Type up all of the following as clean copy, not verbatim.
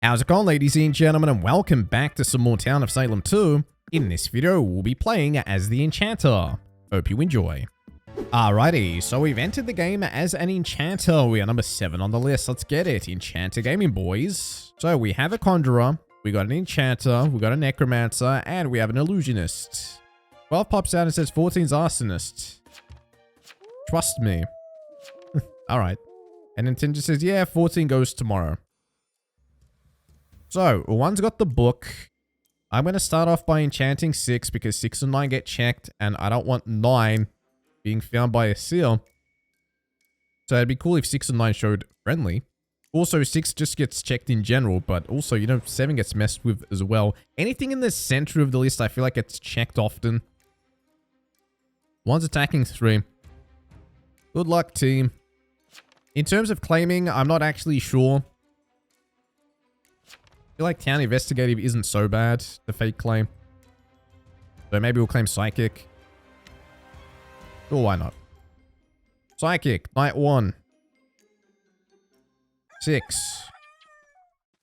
How's it going, ladies and gentlemen, and welcome back to some more Town of Salem 2. In this video, we'll be playing as the Enchanter. Hope you enjoy. Alrighty, so we've entered the game as an Enchanter. We are number 7 on the list. Let's get it. Enchanter gaming, boys. So we have a Conjurer, we got an Enchanter, we got a Necromancer, and we have an Illusionist. 12 pops out and says 14's Arsonist. Trust me. Alright. And Enchanter says, yeah, 14 goes tomorrow. So, one's got the book. I'm going to start off by enchanting 6 because 6 and 9 get checked and I don't want 9 being found by a seal. So it'd be cool if 6 and 9 showed friendly. Also, 6 just gets checked in general, but also, 7 gets messed with as well. Anything in the center of the list, I feel like it's checked often. 1's attacking 3. Good luck, team. In terms of claiming, I'm not actually sure. I feel like Town Investigative isn't so bad, the fake claim. So maybe we'll claim Psychic. Sure, why not? Psychic, Night 1. 6.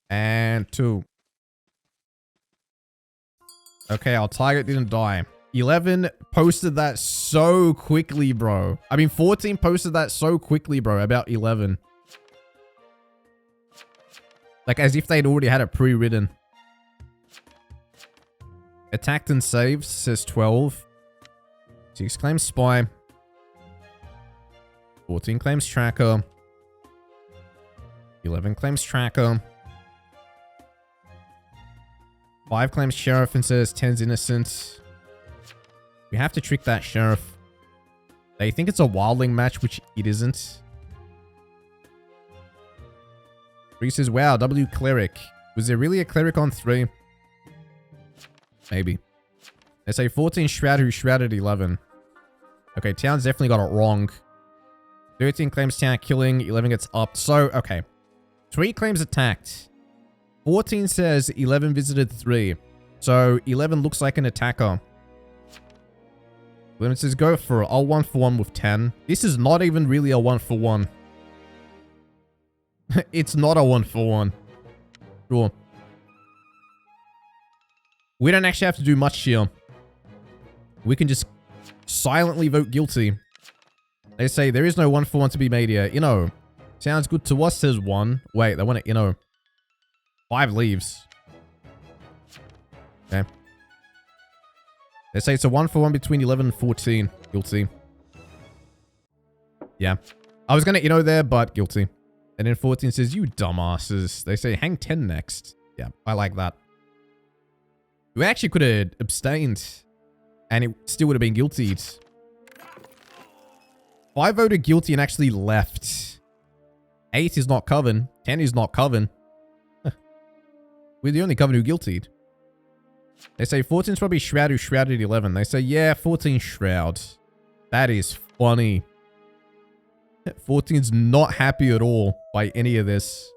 And 2. Okay, our target didn't die. 11 posted that so quickly, bro. I mean, 14 posted that so quickly, bro, about 11. Like, as if they'd already had it pre-written. Attacked and saved, says 12. 6 claims Spy. 14 claims Tracker. 11 claims Tracker. 5 claims Sheriff and says 10's Innocent. We have to trick that Sheriff. They think it's a Wildling match, which it isn't. 3 says, wow, W Cleric. Was there really a Cleric on 3? Maybe. They say 14 Shroud who shrouded 11. Okay, Town's definitely got it wrong. 13 claims Town killing, 11 gets upped. So, okay. 3 claims attacked. 14 says 11 visited 3. So, 11 looks like an attacker. 11 says go for it. I'll 1-for-1 with 10. This is not even really a 1-for-1. It's not a 1-for-1. Sure. We don't actually have to do much here. We can just silently vote guilty. They say there is no 1-for-1 to be made here. Sounds good to us, says 1. Wait, they want it, 5 leaves. Okay. They say it's a 1-for-1 between 11 and 14. Guilty. Yeah. I was going to there, but guilty. And then 14 says, you dumbasses. They say, hang 10 next. Yeah, I like that. We actually could have abstained. And it still would have been guilty. 5 voted guilty and actually left. 8 is not Coven. 10 is not Coven. We're the only Coven who guiltied. They say 14's probably Shroud who shrouded 11. They say, yeah, 14 Shroud. That is funny. 14's not happy at all by any of this.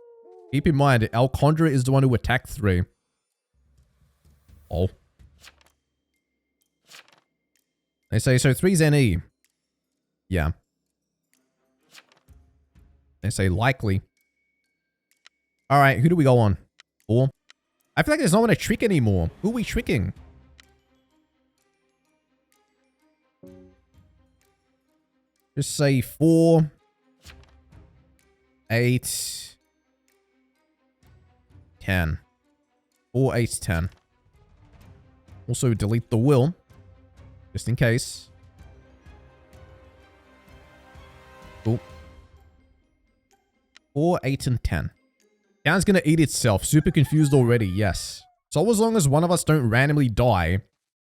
Keep in mind, our Conjurer is the one who attacked 3. Oh. They say, so 3's NE. Yeah. They say likely. Alright, who do we go on? 4. I feel like there's no one to trick anymore. Who are we tricking? Just say 4. 8. 10. 4, 8, 10. Also delete the will. Just in case. Cool. 4, 8, and 10. Town's gonna eat itself. Super confused already, yes. So as long as one of us don't randomly die,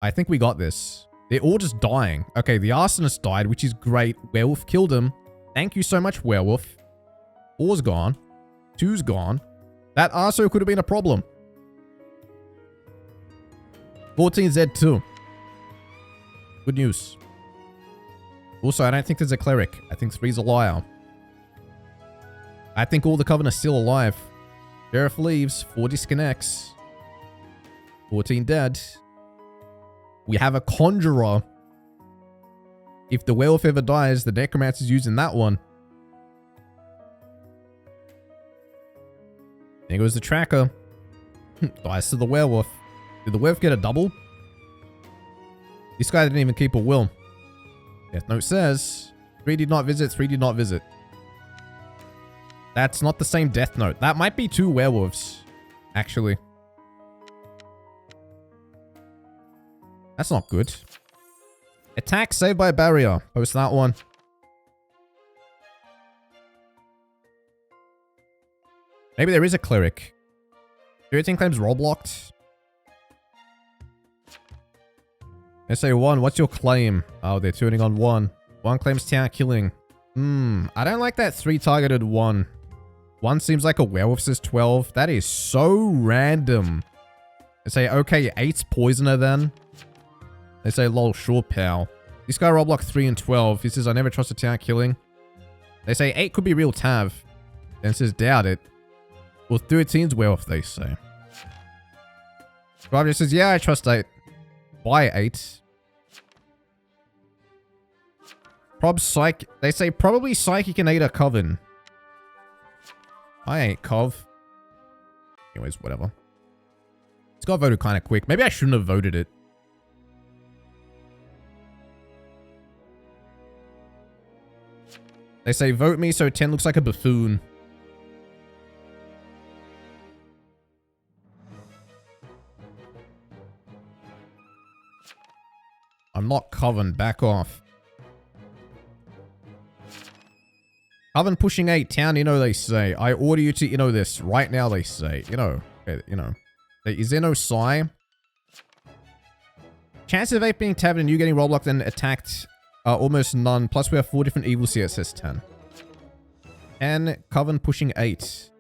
I think we got this. They're all just dying. Okay, the Arsonist died, which is great. Werewolf killed him. Thank you so much, Werewolf. 4's gone. 2's gone. That Arso could have been a problem. 14's dead too. Good news. Also, I don't think there's a Cleric. I think 3's a liar. I think all the Coven are still alive. Sheriff leaves. 4 disconnects. 14 dead. We have a Conjurer. If the Werewolf ever dies, the Necromancer's using that one. There goes the Tracker. Dice to the werewolf. Did the werewolf get a double? This guy didn't even keep a will. Death note says, 3 did not visit, 3 did not visit. That's not the same death note. That might be 2 werewolves, actually. That's not good. Attack saved by barrier. Post that one. Maybe there is a cleric. 13 claims role blocked. SA1, what's your claim? Oh, they're tuning on 1. 1 claims town killing. I don't like that 3 targeted 1. 1 seems like a werewolf, says 12. That is so random. They say, okay, 8's poisoner then. They say, lol, sure, pal. This guy role block 3 and 12. He says, I never trust a town killing. They say 8 could be real Tav. Then says, doubt it. Well, 13's werewolf, they say. Driver says, yeah, I trust 8. Why 8? They say probably Psychic and 8 are Coven. I ain't Cov. Anyways, whatever. It's got voted kind of quick. Maybe I shouldn't have voted it. They say vote me so 10 looks like a buffoon. I'm not Coven. Back off. Coven pushing 8. Town, they say. I order you to, this. Right now, they say. There is no Psy. Chance of 8 being tabbed and you getting rollblocked and attacked are almost none. Plus, we have 4 different evils here. It says 10. 10. Coven pushing 8.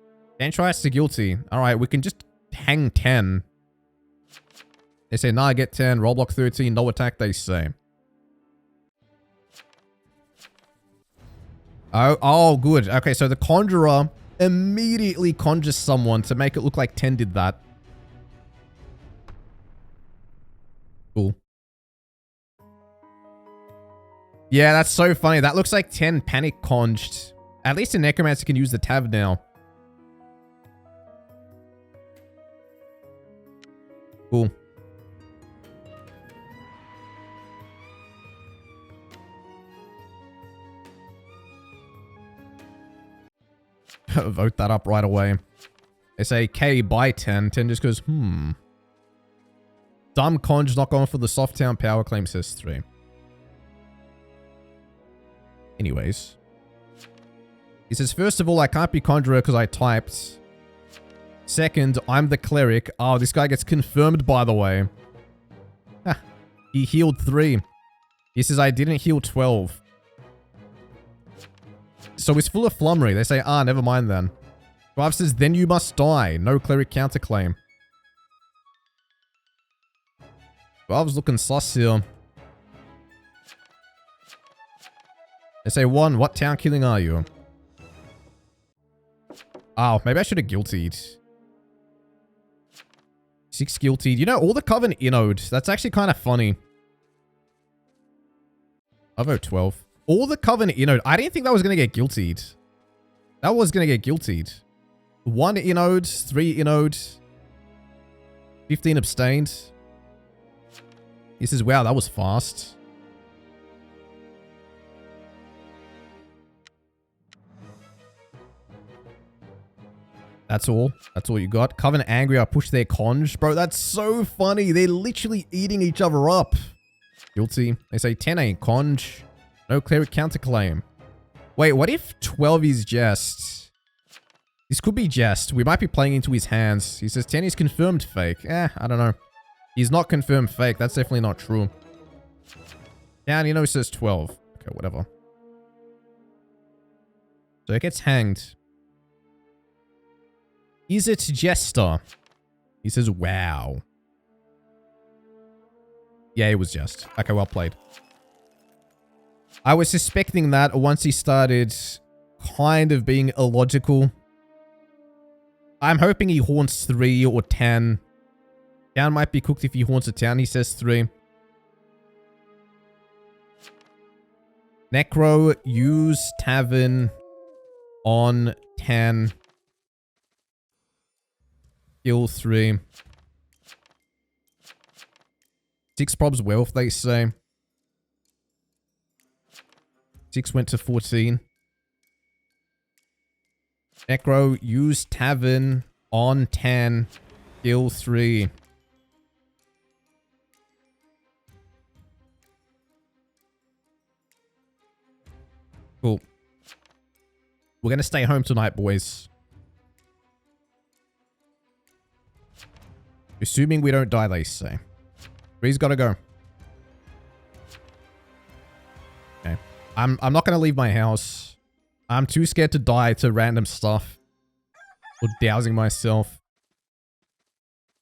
10 tries to guilty. Alright, we can just hang 10. They say, nah, get 10. Rollblock 13. No attack, they say. Oh, good. Okay, so the Conjurer immediately conjures someone to make it look like 10 did that. Cool. Yeah, that's so funny. That looks like 10 panic conged. At least a Necromancer can use the tab now. Cool. Vote that up right away. They say K by 10. 10 just goes, Dumb conj not going for the soft town power claim, says 3. Anyways. He says, first of all, I can't be conjurer because I typed. Second, I'm the cleric. Oh, this guy gets confirmed, by the way. He healed 3. He says, I didn't heal 12. So he's full of flummery. They say, never mind then. 5 says, then you must die. No cleric counterclaim. 12's looking sus here. They say, 1, what town killing are you? Oh, maybe I should have guiltied. 6 guiltied. All the Coven inode. That's actually kind of funny. I vote 12. All the Coven inode. I didn't think that was going to get guiltied. That was going to get guiltied. 1 inode, 3 inode, 15 abstained. He says, wow, that was fast. That's all. That's all you got. Coven angry, I push their conj. Bro, that's so funny. They're literally eating each other up. Guilty. They say 10 ain't conj. No cleric counterclaim. Wait, what if 12 is jest? This could be jest. We might be playing into his hands. He says 10 is confirmed fake. I don't know. He's not confirmed fake. That's definitely not true. Down, he says 12. Okay, whatever. So it gets hanged. Is it Jester? He says, wow. Yeah, it was just. Okay, well played. I was suspecting that once he started kind of being illogical. I'm hoping he haunts 3 or 10. Town might be cooked if he haunts a town, he says 3. Necro, use Tavern on 10. Kill 3. 6 probs wealth, they say. 6 went to 14. Necro, use Tavern on 10. Kill 3. Cool. We're going to stay home tonight, boys. Assuming we don't die, they say. 3's got to go. Okay. I'm not going to leave my house. I'm too scared to die to random stuff. Or dousing myself.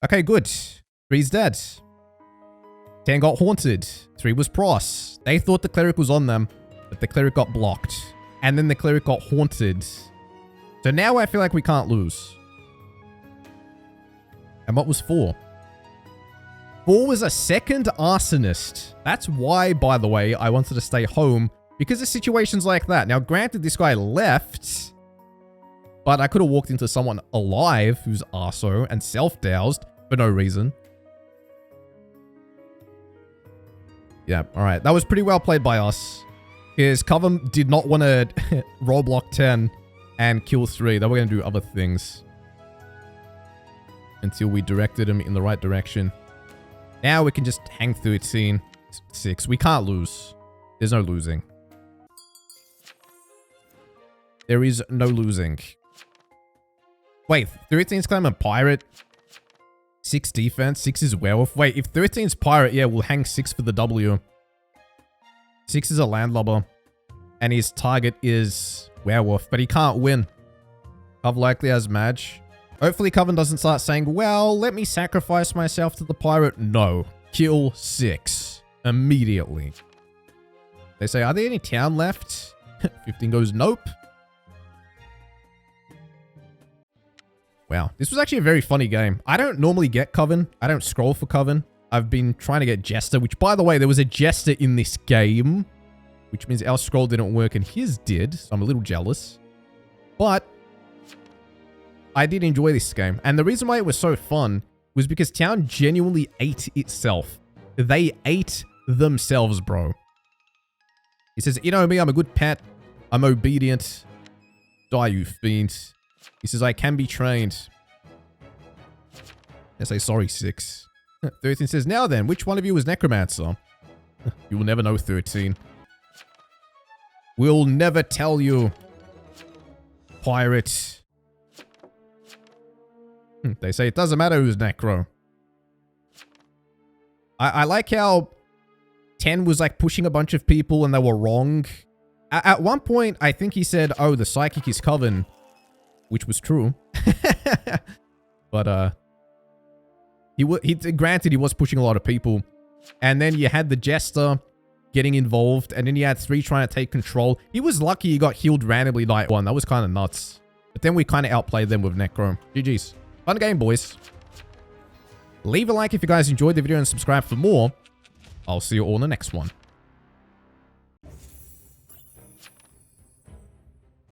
Okay, good. 3's dead. 10 got haunted. 3 was pros. They thought the cleric was on them, but the cleric got blocked. And then the cleric got haunted. So now I feel like we can't lose. And what was 4? 4 was a second arsonist. That's why, by the way, I wanted to stay home. Because of situations like that. Now, granted, this guy left. But I could have walked into someone alive who's arso and self-doused for no reason. Yeah, alright. That was pretty well played by us. Because Coven did not want to roll block 10 and kill 3. They were going to do other things. Until we directed him in the right direction. Now we can just hang 13. 6. We can't lose. There's no losing. There is no losing. Wait, 13's claiming pirate. 6 defense. 6 is werewolf. Wait, if 13's pirate, yeah, we'll hang 6 for the W. 6 is a landlubber. And his target is werewolf. But he can't win. Cov likely has Madge. Hopefully Coven doesn't start saying, well, let me sacrifice myself to the pirate. No. Kill 6. Immediately. They say, are there any town left? 15 goes, nope. Wow. This was actually a very funny game. I don't normally get Coven. I don't scroll for Coven. I've been trying to get Jester, which, by the way, there was a Jester in this game. Which means our scroll didn't work and his did. So I'm a little jealous. But I did enjoy this game. And the reason why it was so fun was because town genuinely ate itself. They ate themselves, bro. He says, you know me, I'm a good pet. I'm obedient. Die, you fiend. He says, I can be trained. I say, sorry, 6. 13 says, now then, which one of you is Necromancer? You will never know, 13. We'll never tell you. Pirate. They say it doesn't matter who's Necro. I like how 10 was like pushing a bunch of people and they were wrong. At one point, I think he said, oh, the psychic is Coven. Which was true. But, granted, he was pushing a lot of people. And then you had the Jester getting involved. And then you had 3 trying to take control. He was lucky he got healed randomly night 1. That was kind of nuts. But then we kind of outplayed them with Necro. GG's. Fun game, boys. Leave a like if you guys enjoyed the video and subscribe for more. I'll see you all in the next one.